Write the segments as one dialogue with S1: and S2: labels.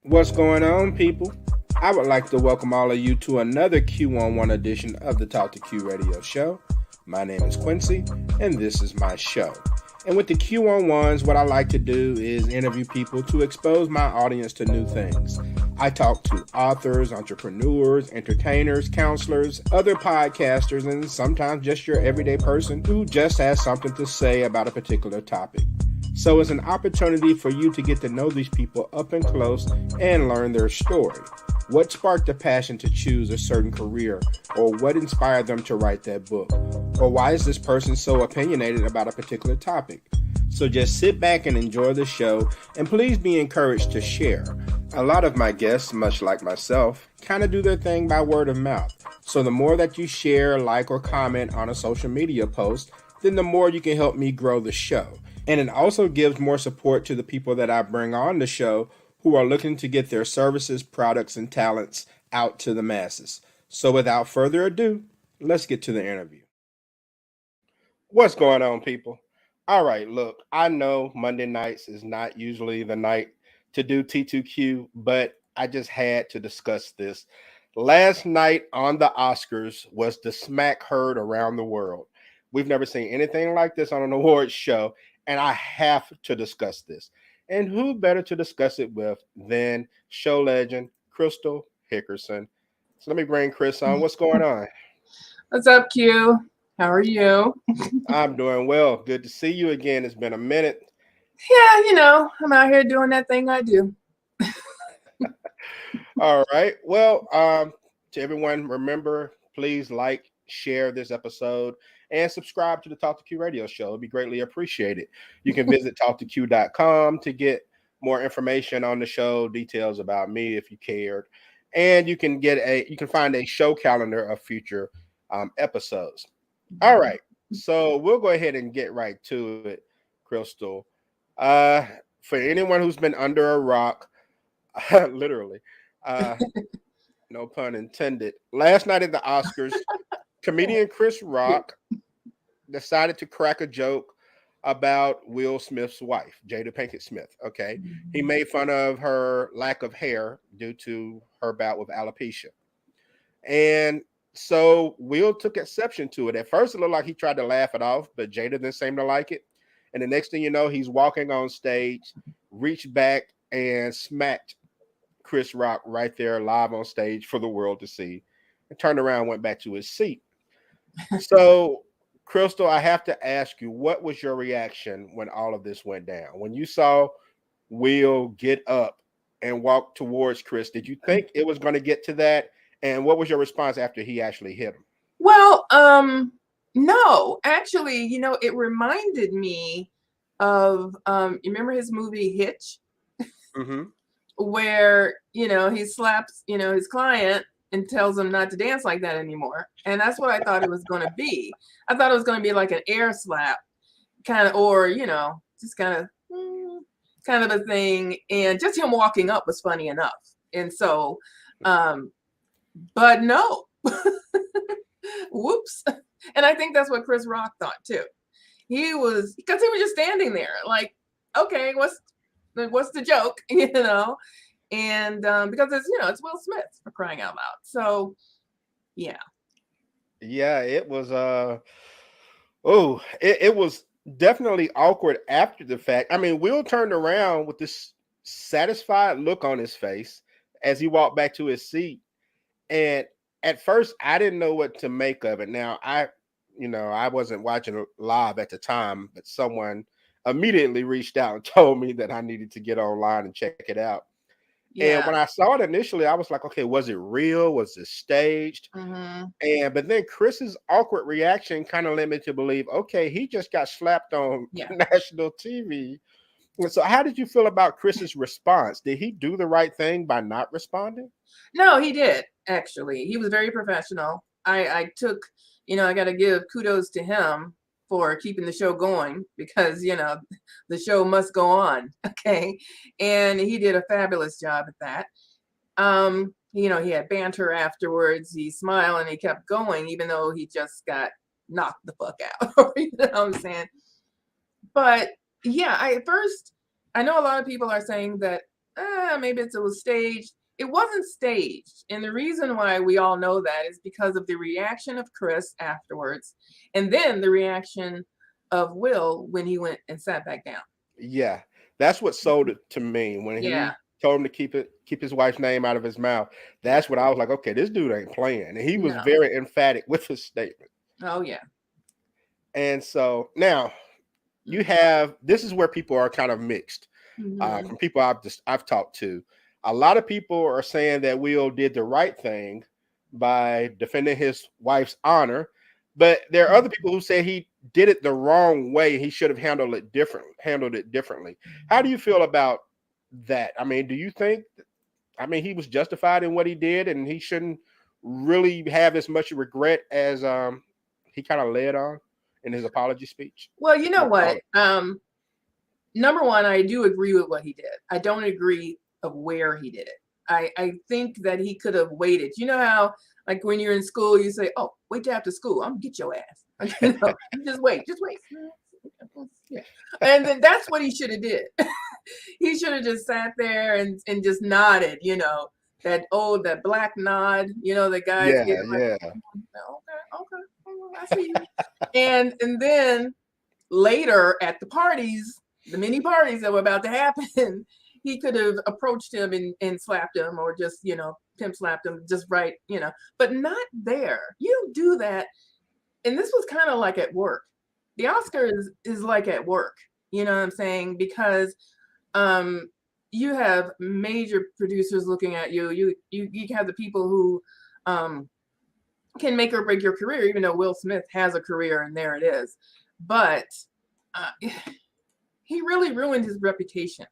S1: What's going on, people? I would like to welcome all of you to another Q11 edition of the Talk to Q radio show. My name is Quincy, and this is my show. And with the Q11s, what I like to do is interview people to expose my audience to new things. I talk to authors, entrepreneurs, entertainers, counselors, other podcasters, and sometimes just your everyday person who just has something to say about a particular topic. So it's an opportunity for you to get to know these people up and close and learn their story. What sparked the passion to choose a certain career, or what inspired them to write that book? Or why is this person so opinionated about a particular topic? So just sit back and enjoy the show, and please be encouraged to share. A lot of my guests, much like myself, kind of do their thing by word of mouth. So the more that you share, like, or comment on a social media post, then the more you can help me grow the show. And it also gives more support to the people that I bring on the show who are looking to get their services, products, and talents out to the masses. So without further ado, let's get to the interview. What's going on, people? All right, look, I know Monday nights is not usually the night to do T2Q, but I just had to discuss this. Last night on the Oscars was the smack heard around the world. We've never seen anything like this on an awards show, and I have to discuss this. And who better to discuss it with than show legend Crystal Hickerson? So let me bring Chris on. What's going on?
S2: What's up, Q? How are you?
S1: I'm doing well. Good to see you again. It's been a minute.
S2: Yeah, I'm out here doing that thing I do.
S1: All right. Well, to everyone, remember, please like, share this episode, and subscribe to the Talk to Q radio show. It'd be greatly appreciated. You can visit talktoq.com to get more information on the show, details about me if you cared, and you can find a show calendar of future episodes. All right, so we'll go ahead and get right to it, Crystal. For anyone who's been under a rock, literally, no pun intended. Last night at the Oscars, comedian Chris Rock decided to crack a joke about Will Smith's wife, Jada Pinkett-Smith. Okay. He made fun of her lack of hair due to her bout with alopecia. And so Will took exception to it. At first, it looked like he tried to laugh it off, but Jada didn't seem to like it. And the next thing you know, he's walking on stage, reached back and smacked Chris Rock right there live on stage for the world to see, and turned around and went back to his seat. So, Crystal, I have to ask you, what was your reaction when all of this went down? When you saw Will get up and walk towards Chris, did you think it was going to get to that? And what was your response after he actually hit him?
S2: Well, no, actually, it reminded me of, you remember his movie Hitch?
S1: Mm-hmm.
S2: Where, he slaps, his client and tells him not to dance like that anymore. And that's what I thought it was going to be. I thought it was going to be like an air slap kind of, or, just kind of a thing. And just him walking up was funny enough. And so, but no, whoops. And I think that's what Chris Rock thought too. Because he was just standing there like, okay, what's the joke, and because it's Will Smith, for crying out loud. So yeah,
S1: it was it was definitely awkward after the fact. I mean, Will turned around with this satisfied look on his face as he walked back to his seat, and at first I didn't know what to make of it. Now I wasn't watching live at the time, but someone immediately reached out and told me that I needed to get online and check it out. Yeah. And when I saw it initially, I was like, okay, was it real? Was it staged?
S2: Mm-hmm.
S1: But then Chris's awkward reaction kind of led me to believe, okay, he just got slapped on national TV. And so how did you feel about Chris's response? Did he do the right thing by not responding?
S2: No, he did, actually. He was very professional. I took, I got to give kudos to him for keeping the show going, because the show must go on. Okay. And he did a fabulous job at that. He had banter afterwards. He smiled and he kept going, even though he just got knocked the fuck out. You know what I'm saying? But yeah, I know a lot of people are saying that maybe it was staged. It wasn't staged. And the reason why we all know that is because of the reaction of Chris afterwards, and then the reaction of Will when he went and sat back down.
S1: Yeah, that's what sold it to me when he told him to keep his wife's name out of his mouth. That's what I was like, okay, this dude ain't playing. And he was very emphatic with his statement.
S2: Oh, yeah.
S1: And so now you have, this is where people are kind of mixed. From people I've talked to. A lot of people are saying that Will did the right thing by defending his wife's honor, but there are other people who say he did it the wrong way. He should have handled it differently. How do you feel about that? I mean, do you think, he was justified in what he did and he shouldn't really have as much regret as he kind of led on in his apology speech?
S2: Well, you know what? Number one, I do agree with what he did. I don't agree of where he did it. I think that he could have waited. You know how, like when you're in school, you say, "Oh, wait till after school. I'm gonna get your ass." Just wait. Yeah. And then that's what he should have did. He should have just sat there and just nodded. That black nod. The guys.
S1: Yeah.
S2: Okay. I see you. and then later at the parties, the mini parties that were about to happen, he could have approached him and slapped him, or just, pimp slapped him just right, but not there. You don't do that. And this was kind of like at work. The Oscars is like at work, you know what I'm saying? Because you have major producers looking at you. You have the people who can make or break your career, even though Will Smith has a career and there it is. But he really ruined his reputation,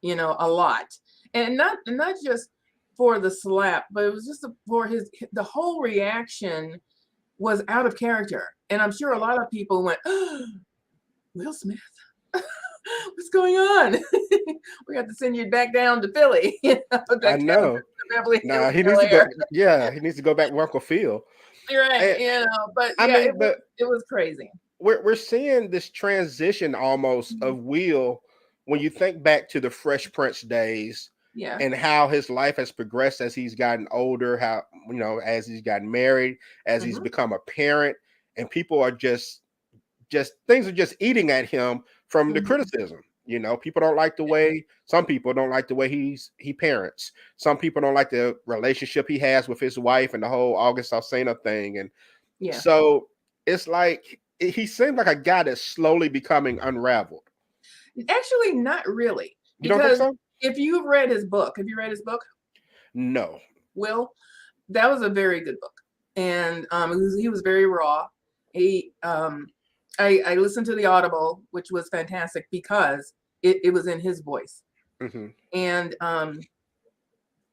S2: a lot. And not just for the slap, but it was just for the whole reaction was out of character. And I'm sure a lot of people went, "Oh, Will Smith, what's going on? We got to send you back down to Philly."
S1: I know. Nah, he needs to go. Yeah, he needs to go back with Uncle Phil.
S2: You're right. And, but it was crazy.
S1: We're seeing this transition almost of Will when you think back to the Fresh Prince days, and how his life has progressed as he's gotten older, how as he's gotten married, as he's become a parent, and people are just things are just eating at him from the criticism. People don't like the way, some people don't like the way he parents. Some people don't like the relationship he has with his wife and the whole August Alsina thing. And so it's like he seems like a guy that's slowly becoming unraveled.
S2: Actually, not really.
S1: You don't think so?
S2: If you've read his book, have you read his book?
S1: No.
S2: Will, that was a very good book, and he was very raw. I listened to the Audible, which was fantastic because it was in his voice, and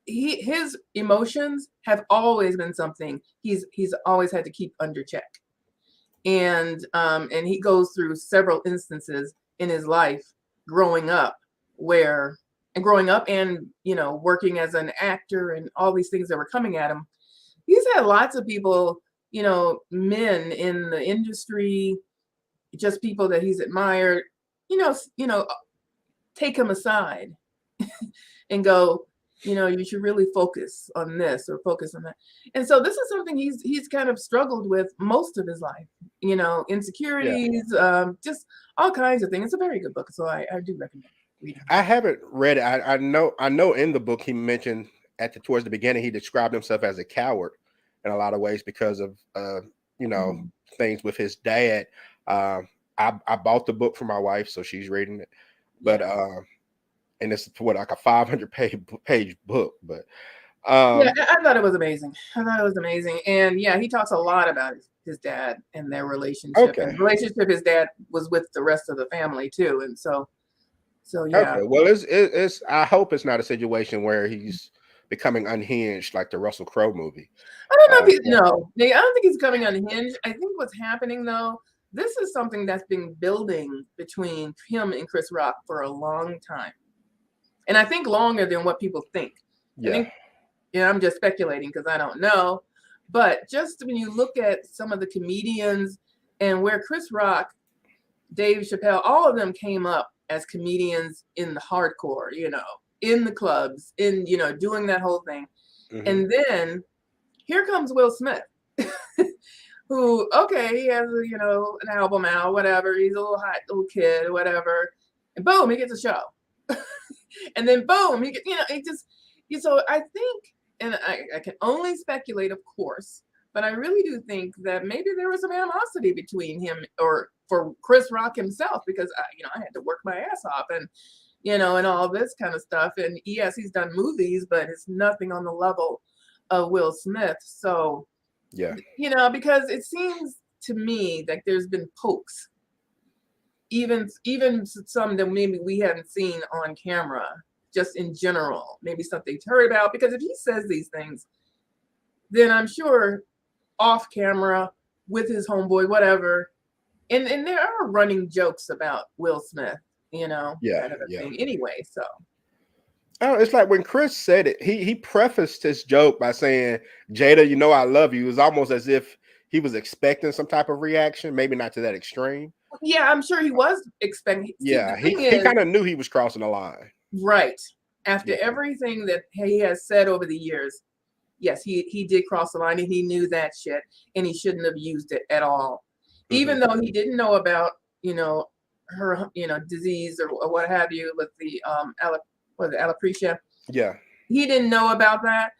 S2: his emotions have always been something he's always had to keep under check, and he goes through several instances in his life growing up and working as an actor and all these things that were coming at him. He's had lots of people, men in the industry, just people that he's admired, take him aside and go, you should really focus on this or focus on that. And so this is something he's kind of struggled with most of his life, insecurities, just all kinds of things. It's a very good book, so I do recommend reading it.
S1: I haven't read it. I know in the book he mentioned towards the beginning he described himself as a coward in a lot of ways because of things with his dad. I bought the book for my wife, so she's reading it, but and it's like a 500 page book. But
S2: I thought it was amazing. And he talks a lot about his dad and their relationship.
S1: Okay.
S2: And the relationship his dad was with the rest of the family too, and so
S1: Okay. Well, it's I hope it's not a situation where he's becoming unhinged like the Russell Crowe movie.
S2: I don't know I don't think he's coming unhinged. I think what's happening though, this is something that's been building between him and Chris Rock for a long time. And I think longer than what people think.
S1: Yeah.
S2: I think, I'm just speculating because I don't know. But just when you look at some of the comedians and where Chris Rock, Dave Chappelle, all of them came up as comedians in the hardcore, in the clubs, in, doing that whole thing.
S1: Mm-hmm.
S2: And then here comes Will Smith, who, okay, he has, an album out, whatever. He's a little hot little kid, whatever. And boom, he gets a show. And then boom, he gets, it just, so I think, and I can only speculate, of course, but I really do think that maybe there was some animosity between him or for Chris Rock himself, because I had to work my ass off and and all this kind of stuff. And yes, he's done movies, but it's nothing on the level of Will Smith. So
S1: yeah,
S2: because it seems to me like there's been pokes, even some that maybe we hadn't seen on camera, just in general, maybe something he's heard about. Because if he says these things, then I'm sure off camera with his homeboy, whatever, and there are running jokes about Will Smith, kind of a thing anyway. So
S1: it's like when Chris said it, he prefaced his joke by saying, Jada, I love you. It was almost as if he was expecting some type of reaction, maybe not to that extreme.
S2: Yeah, I'm sure he was expecting.
S1: Yeah, he kind of knew he was crossing the line.
S2: Right. After everything that he has said over the years, yes, he did cross the line, and he knew that shit, and he shouldn't have used it at all. Mm-hmm. Even though he didn't know about, her, disease or what have you with the alopecia.
S1: Yeah.
S2: He didn't know about that,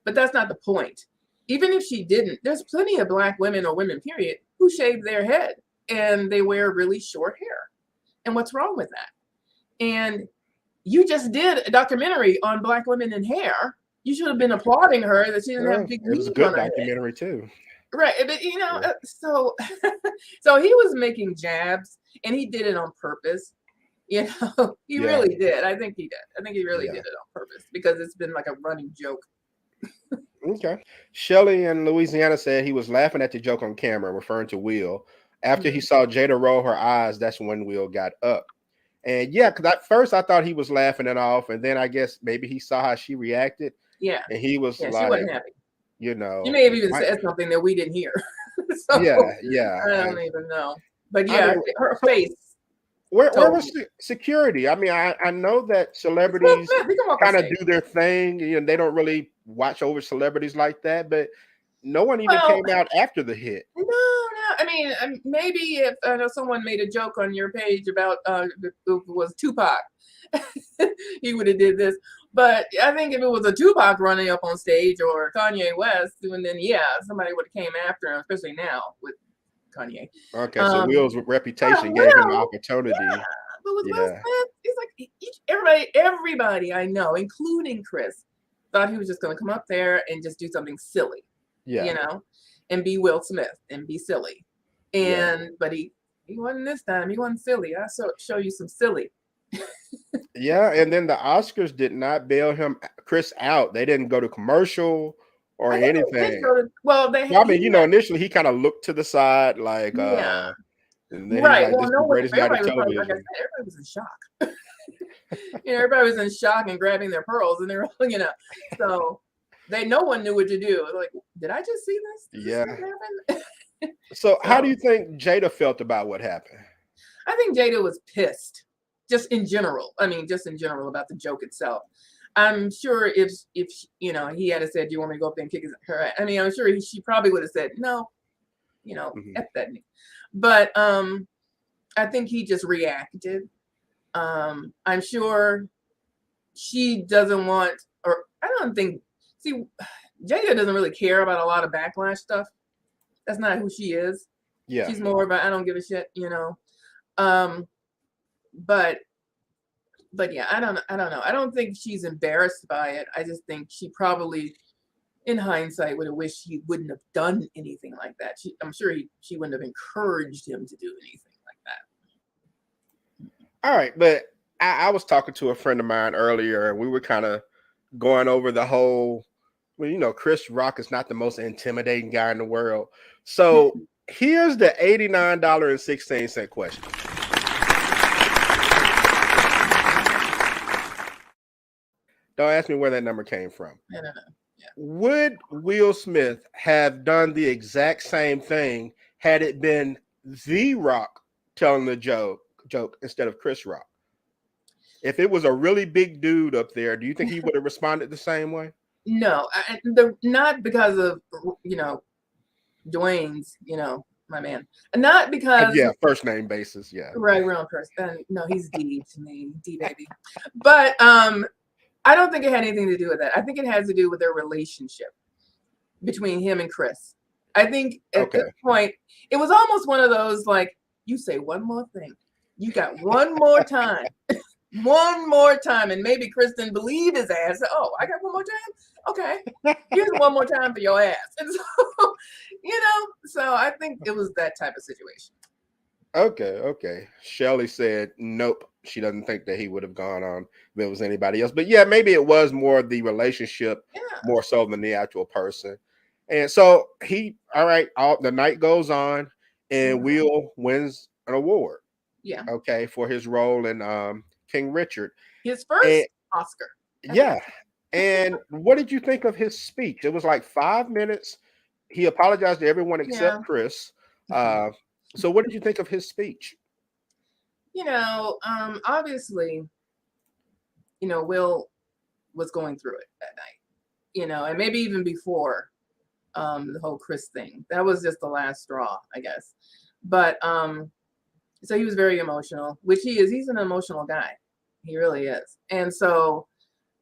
S2: but that's not the point. Even if she didn't, there's plenty of Black women or women, period, who shave their head and they wear really short hair. And what's wrong with that? And you just did a documentary on Black women and hair. You should have been applauding her that she didn't have big. It
S1: was a good documentary too.
S2: Right, but so he was making jabs, and he did it on purpose. He really did. I think he did. I think he really did it on purpose, because it's been like a running joke.
S1: Okay. Shelly in Louisiana said he was laughing at the joke on camera, referring to Will. After he saw Jada roll her eyes, that's when Will got up. And because at first I thought he was laughing it off, and then I guess maybe he saw how she reacted. Yeah. And he was like,
S2: she wasn't happy.
S1: He
S2: may have even said something that we didn't hear. So, I don't even know. But her face.
S1: Where was security? I mean, I know that celebrities kind of do their thing. They don't really watch over celebrities like that, but no one even came out after the hit.
S2: No. I mean, maybe if someone made a joke on your page about it was Tupac, he would have did this. But I think if it was a Tupac running up on stage or Kanye West, and then somebody would have came after him, especially now with Kanye.
S1: Okay, so Will's reputation gave him the opportunity.
S2: Yeah, but with Will Smith, it's like everybody I know, including Chris, thought he was just going to come up there and just do something silly. And be Will Smith and be silly. But he wasn't this time. He wasn't silly. I show you some silly.
S1: And then the Oscars did not bail Chris out. They didn't go to commercial or anything. Initially he kind of looked to the side like and then
S2: right. Well, no, everybody was in shock. Everybody was in shock and grabbing their pearls, and they were, so no one knew what to do. Like, did I just see this? Did this happen?
S1: So how do you think Jada felt about what happened?
S2: I think Jada was pissed, just in general. I mean, just in general about the joke itself. I'm sure if he had said, "Do you want me to go up there and kick her?" I mean, I'm sure she probably would have said no. F that. But I think he just reacted. I'm sure she doesn't want, or I don't think. See, Jada doesn't really care about a lot of backlash stuff. That's not who she is. Yeah, she's more about I don't give a shit. But yeah, I don't know. I don't think she's embarrassed by it. I just think she probably, in hindsight, would have wished he wouldn't have done anything like that. I'm sure she wouldn't have encouraged him to do anything like
S1: that. All right, but I was talking to a friend of mine earlier, and we were kind of going over the whole. Well, Chris Rock is not the most intimidating guy in the world. So here's the $89.16 question. Don't ask me where that number came from.
S2: No. Yeah.
S1: Would Will Smith have done the exact same thing had it been The Rock telling the joke instead of Chris Rock? If it was a really big dude up there, do you think he would have responded the same way?
S2: No, not because of, you know, Dwayne's, you know, my man. Not because,
S1: Yeah, first name basis. Yeah.
S2: right, wrong person. No, he's D to me, D baby. But I don't think it had anything to do with that. I think it has to do with their relationship between him and Chris. I think at this point, it was almost one of those like, you say one more thing. You got one more time. One more time. And maybe Chris didn't believe his ass. Oh, I got one more time? Okay. Here's one more time for your ass. And so, you know, so I think it was that type of situation.
S1: Okay. Shelley said nope. She doesn't think that he would have gone on if it was anybody else. But yeah, maybe it was more the relationship more so than the actual person. And so the night goes on and Will wins an award.
S2: Yeah.
S1: Okay, for his role in King Richard.
S2: His first Oscar.
S1: Yeah. And what did you think of his speech? It was like 5 minutes. He apologized to everyone except Chris. So what did you think of his speech?
S2: You know, obviously, you know, Will was going through it that night, you know, and maybe even before the whole Chris thing. That was just the last straw, I guess. But so he was very emotional, which he is. He's an emotional guy. He really is. And so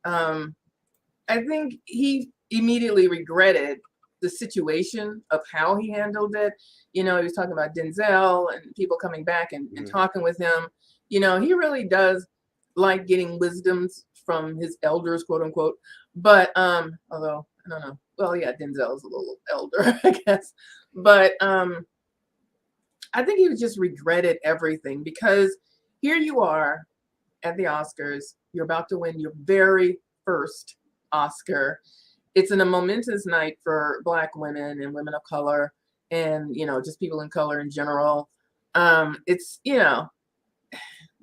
S2: I think he immediately regretted the situation of how he handled it. You know, he was talking about Denzel and people coming back and talking with him. You know, he really does like getting wisdoms from his elders, quote unquote. But although I don't know. Well, yeah, Denzel's a little elder, I guess. But I think he just regretted everything because here you are at the Oscars. You're about to win your very first Oscar. It's a momentous night for Black women and women of color and, you know, just people in color in general. It's, you know,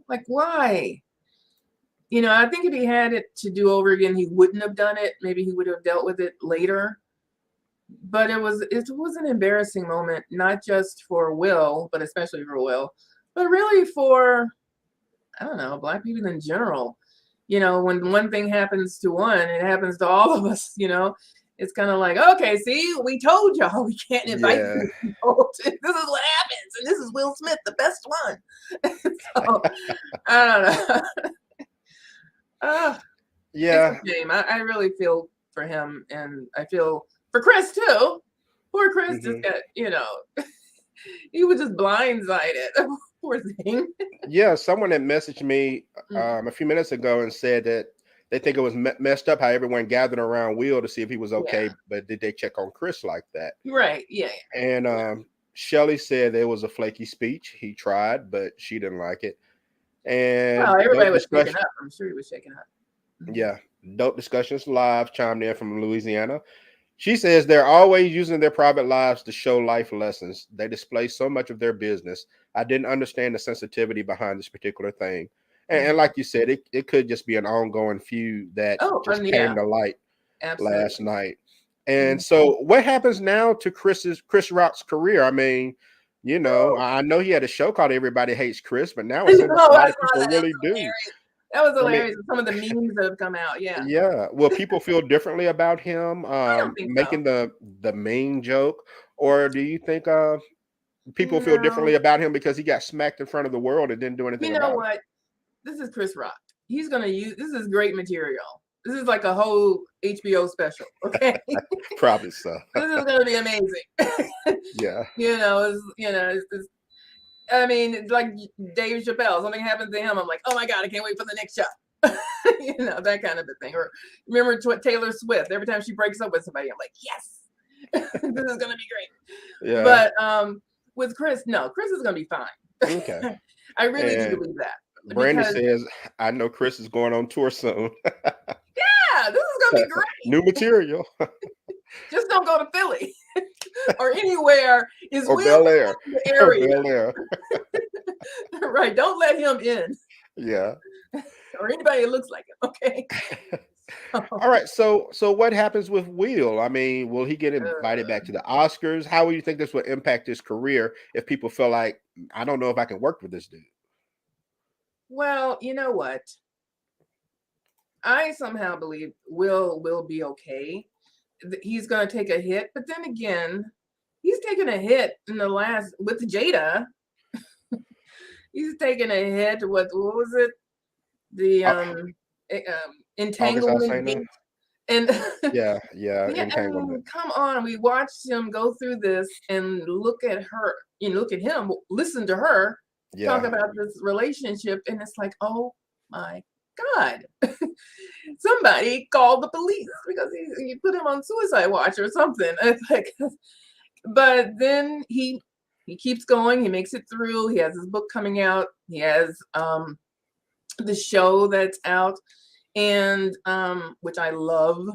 S2: like, why? You know, I think if he had it to do over again, he wouldn't have done it. Maybe he would have dealt with it later. But it was an embarrassing moment, not just for Will, but especially for Will, but really for, I don't know, Black people in general. You know, when one thing happens to one, it happens to all of us, you know. It's kind of like, okay, see, we told y'all we can't invite people. This is what happens. And this is Will Smith, the best one. So, I don't know. It's a shame. I really feel for him. And I feel for Chris, too. Poor Chris just got, you know, he was just blindsided. Poor thing.
S1: Yeah, someone had messaged me a few minutes ago and said that they think it was messed up how everyone gathered around Will to see if he was okay, but did they check on Chris like that?
S2: Right, yeah.
S1: And Shelley said it was a flaky speech. He tried, but she didn't like it. And
S2: well, everybody was shaking up. I'm sure he was shaking up.
S1: Yeah, Dope Discussions Live chimed in from Louisiana. She says they're always using their private lives to show life lessons. They display so much of their business. I didn't understand the sensitivity behind this particular thing. And like you said, it could just be an ongoing feud that just came to light last night. And so what happens now to Chris Rock's career? I mean, you know, I know he had a show called Everybody Hates Chris, but now it seems like a lot of people really do.
S2: That was hilarious. Some of the memes that have come out. Yeah.
S1: Yeah. Will people feel differently about him making the mean joke? Or do you think people feel differently about him because he got smacked in front of the world and didn't do anything about it?
S2: You know what? This is Chris Rock. He's going to use, this is great material. This is like a whole HBO special. Okay.
S1: Probably so.
S2: This is going to be amazing.
S1: Yeah.
S2: It's I mean, it's like Dave Chappelle. Something happens to him. I'm like, oh my God, I can't wait for the next show. You know, that kind of a thing. Or remember Taylor Swift. Every time she breaks up with somebody, I'm like, yes, this is going to be great. Yeah. But with Chris, no, Chris is going to be fine.
S1: Okay.
S2: I really do believe that.
S1: Brandy says, I know Chris is going on tour soon.
S2: Yeah, this is going to be great.
S1: New material.
S2: Just don't go to Philly or anywhere.
S1: Or Bel Air.
S2: Area.
S1: Bel Air.
S2: Right. Don't let him in.
S1: Yeah.
S2: Or anybody that looks like him. Okay.
S1: All right. So what happens with Will? I mean, will he get invited back to the Oscars? How will you think this will impact his career if people feel like, I don't know if I can work with this dude?
S2: Well, you know what? I somehow believe will be okay. He's going to take a hit, but then again, he's taken a hit in the last with Jada. He's taken a hit. What was it? The
S1: August
S2: entanglement
S1: Alsina.
S2: date. And
S1: Yeah,
S2: yeah,
S1: entanglement.
S2: come on, we watched him go through this and look at her, look at him, listen to her talk
S1: Yeah,
S2: about this relationship, and it's like, oh my God. Somebody called the police because you put him on suicide watch or something. It's like, but then he keeps going, he makes it through, he has his book coming out, he has the show that's out, and which I love,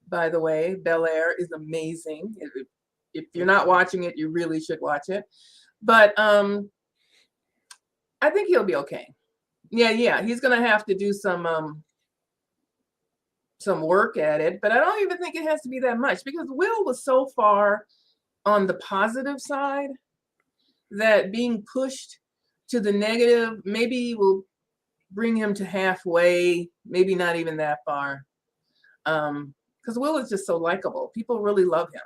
S2: by the way. Bel Air is amazing. If you're not watching it, you really should watch it. But I think he'll be okay. Yeah, he's gonna have to do some work at it, but I don't even think it has to be that much, because Will was so far on the positive side that being pushed to the negative maybe will bring him to halfway, maybe not even that far. Because Will is just so likable. People really love him.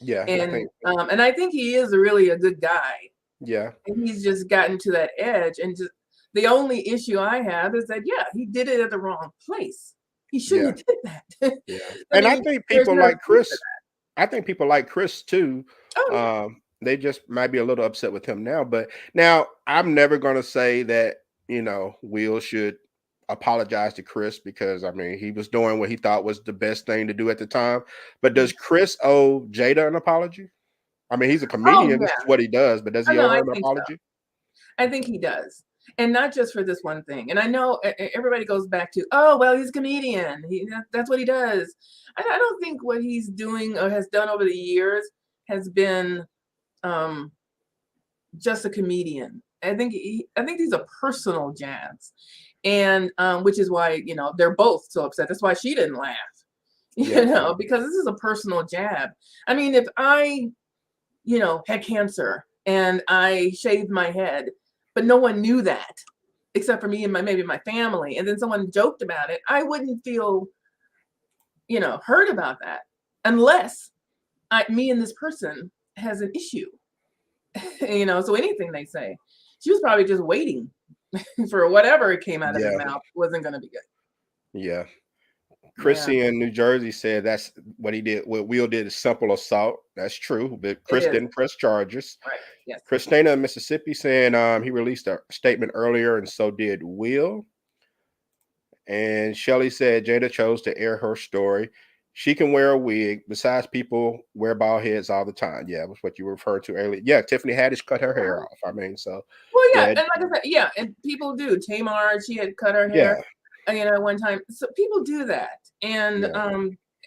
S1: yeah,
S2: And I think he is really a good guy.
S1: yeah.
S2: And he's just gotten to that edge. And just the only issue I have is that, yeah, he did it at the wrong place. He shouldn't have did that.
S1: Yeah.
S2: I
S1: And I
S2: mean,
S1: think
S2: there's
S1: people
S2: no
S1: like
S2: excuse for
S1: Chris. I think people like Chris too.
S2: Oh, yeah.
S1: They just might be a little upset with him now. But now I'm never gonna say that, Will should apologize to Chris, because I mean he was doing what he thought was the best thing to do at the time. But does Chris owe Jada an apology? I mean, he's a
S2: Oh,
S1: comedian. This
S2: yeah.
S1: is what he does, but does
S2: Oh,
S1: he
S2: no,
S1: owe her
S2: I
S1: an
S2: think so.
S1: apology?
S2: I think he does. And not just for this one thing. And I know everybody goes back to, oh, well, he's a comedian. That's what he does. I don't think what he's doing or has done over the years has been just a comedian. I think these are personal jabs, and which is why they're both so upset. That's why she didn't laugh, because this is a personal jab. I mean, if I had cancer and I shaved my head, but no one knew that except for me and maybe my family, and then someone joked about it, I wouldn't feel hurt about that unless me and this person has an issue. So anything they say, she was probably just waiting for whatever came out of his mouth wasn't going to be good.
S1: Yeah. Chrissy in New Jersey said that's what he did. What Will did is simple assault. That's true, but Chris didn't press charges.
S2: Right. Yes.
S1: Christina in Mississippi saying he released a statement earlier, and so did Will. And Shelly said Jada chose to air her story. She can wear a wig. Besides, people wear bald heads all the time. Yeah, was what you referred to earlier. Yeah, Tiffany Haddish cut her hair off. I mean, so.
S2: Well, yeah, and like I said, yeah, and people do. Tamar, she had cut her hair. One time. So people do that. And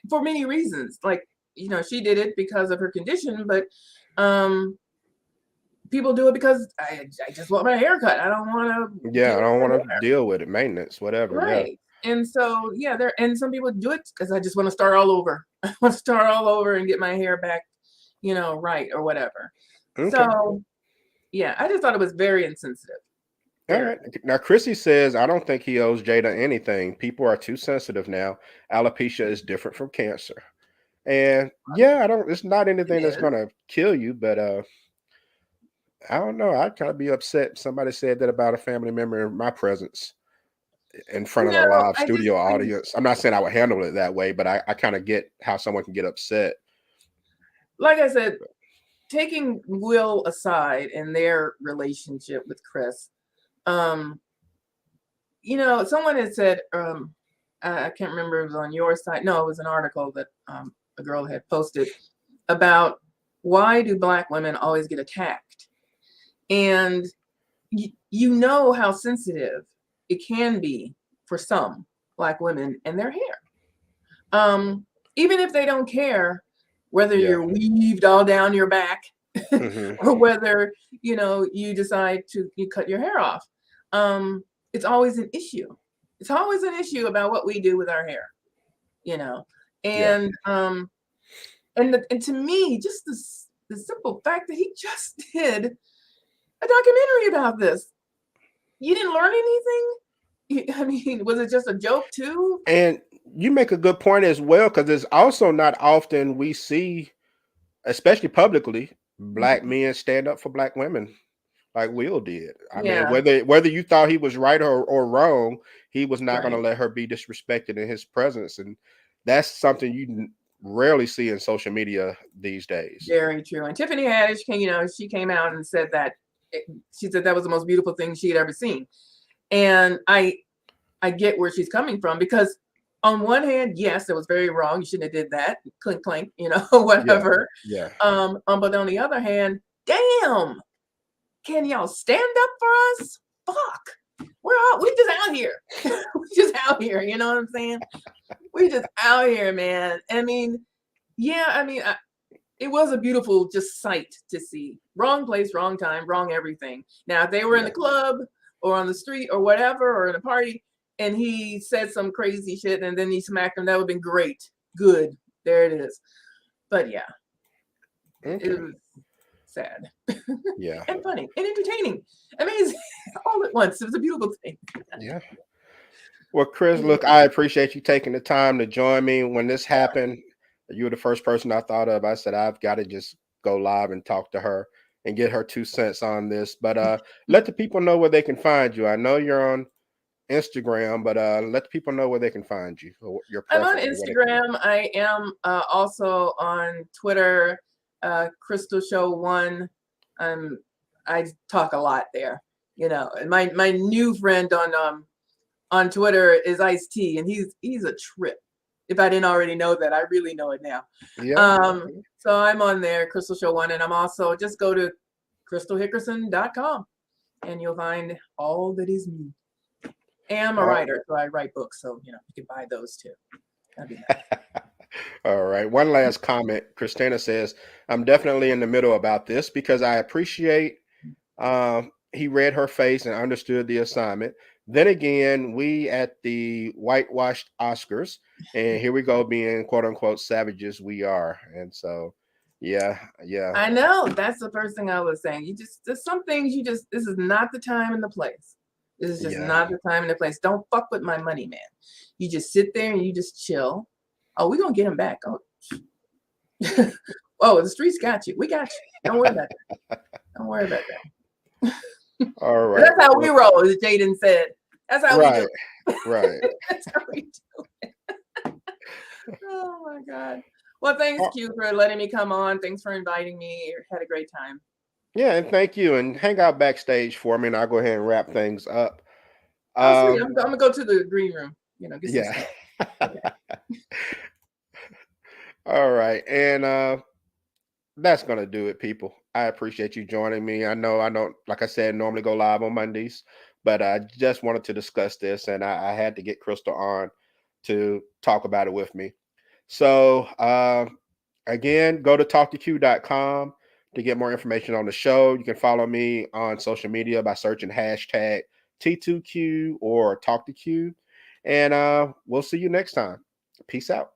S2: for many reasons. Like, she did it because of her condition, but people do it because I just want my hair cut. I don't want to.
S1: Yeah, I don't want to deal with it. Maintenance, whatever.
S2: Right. Yeah. And so, and some people do it because I just want to start all over. I want to start all over and get my hair back, right or whatever. Okay. So, yeah, I just thought it was very insensitive.
S1: All right. Now, Chrissy says, I don't think he owes Jada anything. People are too sensitive now. Alopecia is different from cancer. And it's not anything that's going to kill you, but I don't know. I'd kind of be upset. Somebody said that about a family member in my presence in front of a live studio audience. I'm not saying I would handle it that way, but I kind of get how someone can get upset.
S2: Like I said, taking Will aside in their relationship with Chris, someone had said, I can't remember if it was on your site. No, it was an article that a girl had posted about why do Black women always get attacked? And you know how sensitive it can be for some Black women and their hair. Even if they don't care whether you're weaved all down your back or whether, you decide to cut your hair off. It's always an issue. It's always an issue about what we do with our hair, and and to me, just the simple fact that he just did a documentary about this. You didn't learn anything? I mean, was it just a joke too?
S1: And you make a good point as well, because it's also not often we see, especially publicly, black
S2: Mhm.
S1: men stand up for black women like Will did. I mean,
S2: Yeah,
S1: whether you thought he was right or wrong, he was not going to
S2: right.
S1: let her be disrespected in his presence, and that's something you rarely see in social media these days.
S2: Very true. And Tiffany Haddish came, she came out and said that she said that was the most beautiful thing she had ever seen. And I get where she's coming from, because on one hand, yes, it was very wrong. You shouldn't have did that. Clink clink,
S1: Yeah,
S2: whatever.
S1: yeah,
S2: But on the other hand, damn, can y'all stand up for us? Fuck. We just out here. We just out here, you know what I'm saying? We just out here, man. I mean, yeah, it was a beautiful just sight to see. Wrong place, wrong time, wrong everything. Now, if they were in
S1: yeah.
S2: the club or on the street or whatever, or in a party, and he said some crazy shit and then he smacked him, that would have been great. Good. There it is. But yeah, it
S1: Okay.
S2: was sad
S1: Yeah,
S2: and funny and entertaining. Amazing. All at once. It was a beautiful thing.
S1: yeah. Well, Chris, look, I appreciate you taking the time to join me. When this
S2: Yeah.
S1: happened, you were the first person I thought of. I said, I've got to just go live and talk to her and get her 2 cents on this. But let the people know where they can find you. I know you're on Instagram, but let the people know where they can find you, or your
S2: I'm on
S1: preference, or where they can find
S2: Instagram. I am also on Twitter, Crystal Show One. I talk a lot there, And my new friend on Twitter is Ice T, and he's a trip. If I didn't already know that, I really know it now.
S1: you. Yeah.
S2: So I'm on there, Crystal Show One, and I'm also just go to crystalhickerson.com, and you'll find all that is me. And I'm a writer, so I write books, so you can buy those too. That'd be nice.
S1: All right. One last comment. Christina says, I'm definitely in the middle about this because I appreciate he read her face and understood the assignment. Then again, we at the whitewashed Oscars, and here we go being quote unquote savages we are. And so, yeah, yeah,
S2: I know that's the first thing I was saying. There's some things this is not the time and the place. This is just
S1: yeah.
S2: not the time and the place. Don't fuck with my money, man. You just sit there and you just chill. Oh, we're gonna get him back. Oh, oh, the streets got you. We got you. Don't worry about that. Don't worry about that.
S1: All right.
S2: That's how we roll, as Jaden said. That's how we do
S1: Right. Right.
S2: it. That's how we do it. Oh my God. Well, thanks, Q, for letting me come on. Thanks for inviting me. Had a great time.
S1: Yeah, and thank you. And hang out backstage for me, and I'll go ahead and wrap things up.
S2: Oh, sweet. I'm gonna go to the green room. Get some
S1: Yeah.
S2: stuff. Okay.
S1: All right. And that's gonna do it, people. I appreciate you joining me. I know I don't, like I said, normally go live on Mondays, but I just wanted to discuss this, and I had to get Crystal on to talk about it with me. So again, go to talktoq.com to get more information on the show. You can follow me on social media by searching hashtag T2Q or Talk to Q. And we'll see you next time. Peace out.